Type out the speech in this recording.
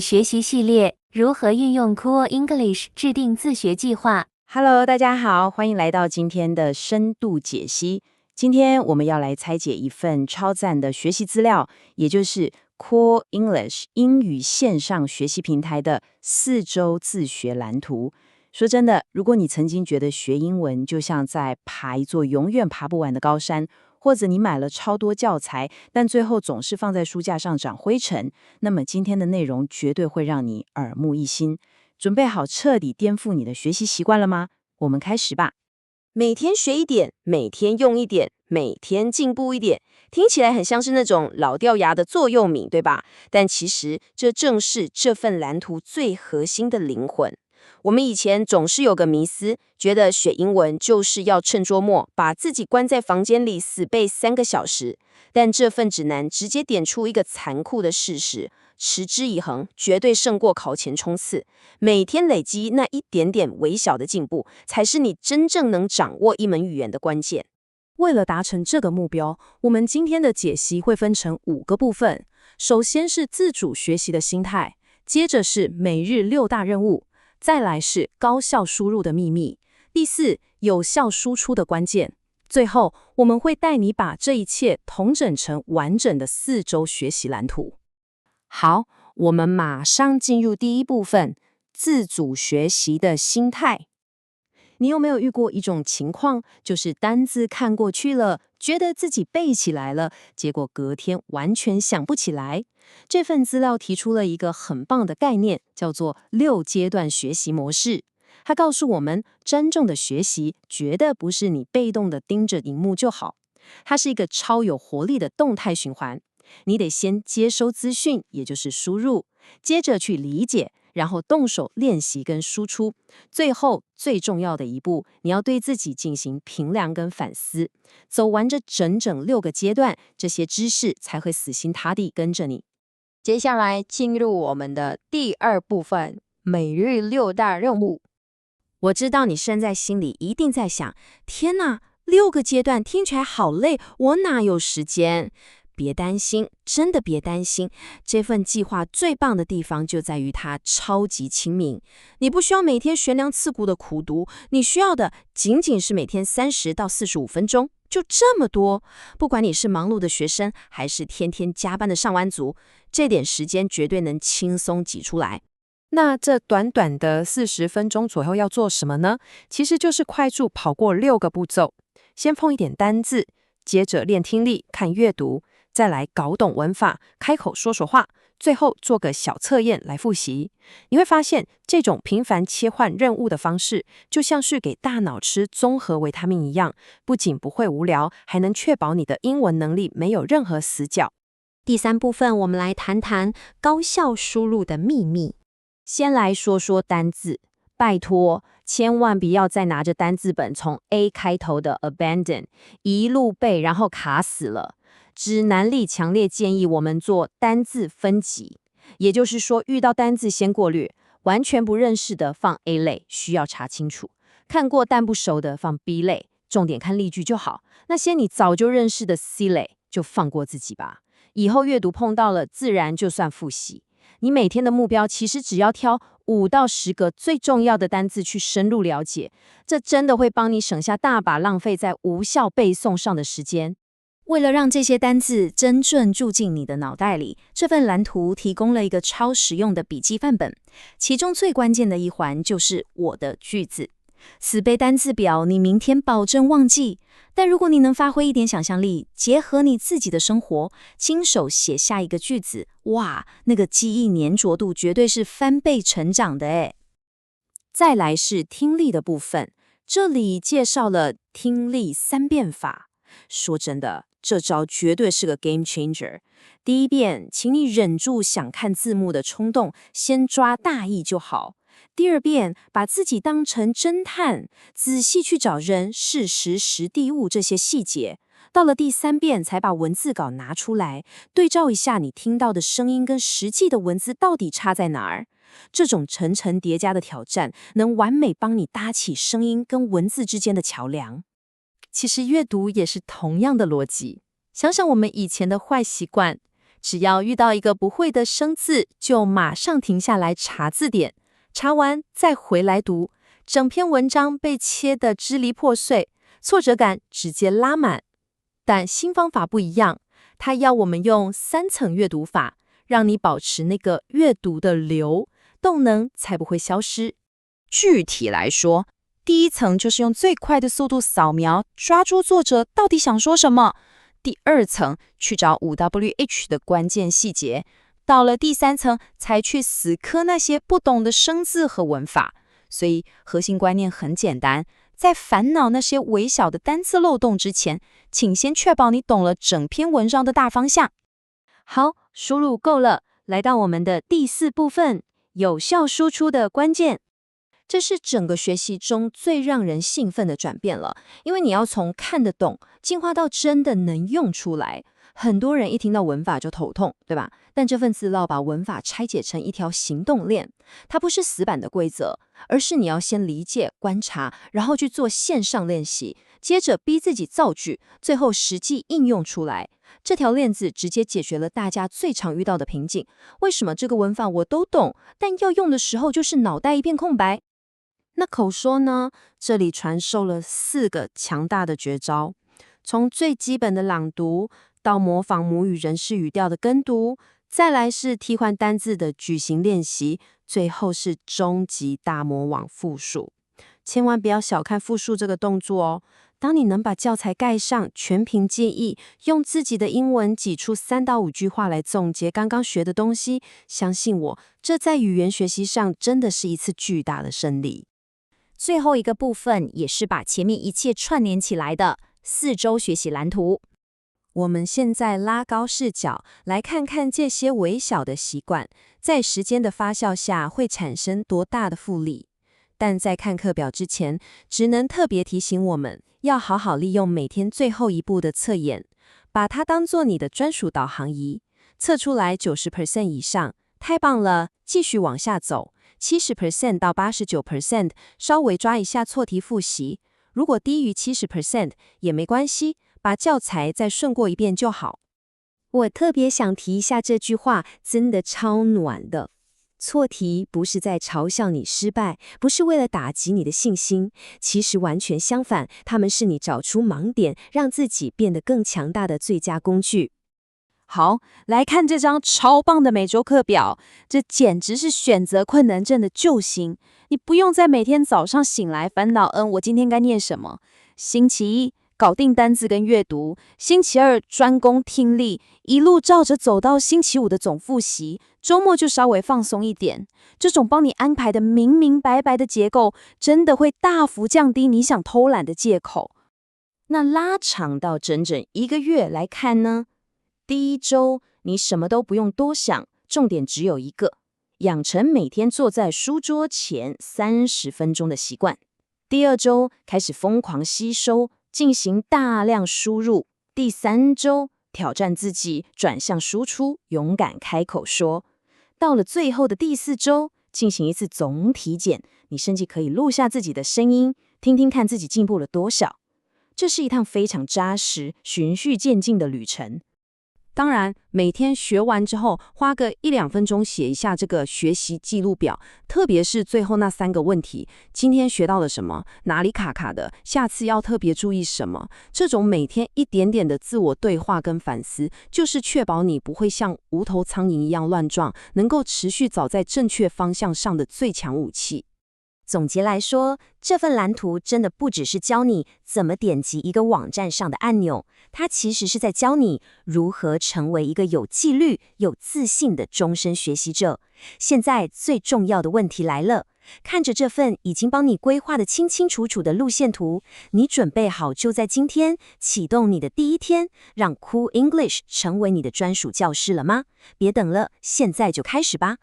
学习系列，如何运用 Cool English 制定自学计划。Hello， 大家好，欢迎来到今天的深度解析。今天我们要来拆解一份超赞的学习资料，也就是 Cool English 英语线上学习平台的4周自学蓝图。说真的，如果你曾经觉得学英文就像在爬一座永远爬不完的高山，或者你买了超多教材，但最后总是放在书架上长灰尘，那么今天的内容绝对会让你耳目一新。准备好彻底颠覆你的学习习惯了吗？我们开始吧。每天学一点，每天用一点，每天进步一点，听起来很像是那种老掉牙的座右铭，对吧？但其实这正是这份蓝图最核心的灵魂。我们以前总是有个迷思，觉得学英文就是要趁周末把自己关在房间里死背3个小时。但这份指南直接点出一个残酷的事实，持之以恒绝对胜过考前冲刺。每天累积那一点点微小的进步，才是你真正能掌握一门语言的关键。为了达成这个目标，我们今天的解析会分成5个部分。首先是自主学习的心态，接着是每日6大任务，再来是高效输入的秘密，第4，有效输出的关键。最后，我们会带你把这一切统整成完整的4周学习蓝图。好，我们马上进入第一部分，自主学习的心态。你有没有遇过一种情况，就是单字看过去了，觉得自己背起来了，结果隔天完全想不起来？这份资料提出了一个很棒的概念，叫做6阶段学习模式。它告诉我们，真正的学习绝对不是你被动的盯着荧幕就好，它是一个超有活力的动态循环。你得先接收资讯，也就是输入，接着去理解，然后动手练习跟输出，最后最重要的一步，你要对自己进行评量跟反思。走完这整整6个阶段，这些知识才会死心塌地跟着你。接下来进入我们的第2部分，每日6大任务。我知道你现在心里一定在想，天哪，6个阶段听起来好累，我哪有时间？别担心，真的别担心，这份计划最棒的地方就在于它超级亲民。你不需要每天悬梁刺股的苦读，你需要的仅仅是每天30到45分钟，就这么多。不管你是忙碌的学生，还是天天加班的上班族，这点时间绝对能轻松挤出来。那这短短的40分钟左右要做什么呢？其实就是快速跑过6个步骤，先碰一点单字，接着练听力、看阅读，再来搞懂文法，开口说说话，最后做个小测验来复习。你会发现，这种频繁切换任务的方式，就像是给大脑吃综合维他命一样，不仅不会无聊，还能确保你的英文能力没有任何死角。第3部分，我们来谈谈高效输入的秘密。先来说说单字，拜托，千万不要再拿着单字本从 A 开头的 abandon 一路背，然后卡死了。指南里强烈建议我们做单字分级，也就是说，遇到单字先过滤，完全不认识的放 A 类，需要查清楚；看过但不熟的放 B 类，重点看例句就好。那些你早就认识的 C 类，就放过自己吧。以后阅读碰到了，自然就算复习。你每天的目标其实只要挑5到10个最重要的单字去深入了解，这真的会帮你省下大把浪费在无效背诵上的时间。为了让这些单字真正住进你的脑袋里，这份蓝图提供了一个超实用的笔记范本，其中最关键的一环就是我的句子。死背单字表，你明天保证忘记。但如果你能发挥一点想象力，结合你自己的生活，亲手写下一个句子，哇，那个记忆粘着度绝对是翻倍成长的诶。再来是听力的部分，这里介绍了听力3遍法。说真的，这招绝对是个 game changer。第1遍，请你忍住想看字幕的冲动，先抓大意就好。第2遍，把自己当成侦探，仔细去找人、事实、实地物这些细节。到了第3遍，才把文字稿拿出来，对照一下你听到的声音跟实际的文字到底差在哪儿。这种层层叠加的挑战，能完美帮你搭起声音跟文字之间的桥梁。其实阅读也是同样的逻辑。想想我们以前的坏习惯，只要遇到一个不会的生字，就马上停下来查字典，查完再回来读，整篇文章被切得支离破碎，挫折感直接拉满。但新方法不一样，它要我们用3层阅读法，让你保持那个阅读的流，动能才不会消失。具体来说，第一层就是用最快的速度扫描，抓住作者到底想说什么。第2层去找5WH 的关键细节，到了第3层才去死磕那些不懂的生字和文法。所以核心观念很简单，在烦恼那些微小的单字漏洞之前，请先确保你懂了整篇文章的大方向。好，输入够了，来到我们的第4部分，有效输出的关键。这是整个学习中最让人兴奋的转变了，因为你要从看得懂进化到真的能用出来。很多人一听到文法就头痛，对吧？但这份资料把文法拆解成一条行动链，它不是死板的规则，而是你要先理解、观察，然后去做线上练习，接着逼自己造句，最后实际应用出来。这条链子直接解决了大家最常遇到的瓶颈：为什么这个文法我都懂，但要用的时候就是脑袋一片空白？那口说呢？这里传授了4个强大的绝招，从最基本的朗读到模仿母语人士语调的跟读，再来是替换单字的句型练习，最后是终极大魔王复述。千万不要小看复述这个动作哦。当你能把教材盖上，全凭记忆，用自己的英文挤出3到5句话来总结刚刚学的东西，相信我，这在语言学习上真的是一次巨大的胜利。最后一个部分也是把前面一切串联起来的4周学习蓝图。我们现在拉高视角，来看看这些微小的习惯，在时间的发酵下会产生多大的复利。但在看课表之前，只能特别提醒我们，要好好利用每天最后一步的测验，把它当做你的专属导航仪。测出来90% 以上，太棒了，继续往下走。70% 到89%，稍微抓一下错题复习。如果低于70%也没关系，把教材再顺过一遍就好。我特别想提一下这句话，真的超暖的。错题不是在嘲笑你失败，不是为了打击你的信心，其实完全相反，它们是你找出盲点，让自己变得更强大的最佳工具。好，来看这张超棒的每周课表，这简直是选择困难症的救星。你不用在每天早上醒来烦恼，我今天该念什么？星期一搞定单字跟阅读，星期2专攻听力，一路照着走到星期5的总复习，周末就稍微放松一点。这种帮你安排的明明白白的结构，真的会大幅降低你想偷懒的借口。那拉长到整整1个月来看呢？第1周，你什么都不用多想，重点只有一个，养成每天坐在书桌前30分钟的习惯。第2周，开始疯狂吸收，进行大量输入。第3周，挑战自己，转向输出，勇敢开口说。到了最后的第4周，进行一次总体检，你甚至可以录下自己的声音，听听看自己进步了多少。这是一趟非常扎实、循序渐进的旅程。当然，每天学完之后，花个1-2分钟写一下这个学习记录表，特别是最后那3个问题：今天学到了什么？哪里卡卡的？下次要特别注意什么？这种每天一点点的自我对话跟反思，就是确保你不会像无头苍蝇一样乱撞，能够持续走在正确方向上的最强武器。总结来说，这份蓝图真的不只是教你怎么点击一个网站上的按钮，它其实是在教你如何成为一个有纪律、有自信的终身学习者。现在最重要的问题来了，看着这份已经帮你规划的清清楚楚的路线图，你准备好就在今天启动你的第1天，让Cool English 成为你的专属教室了吗？别等了，现在就开始吧。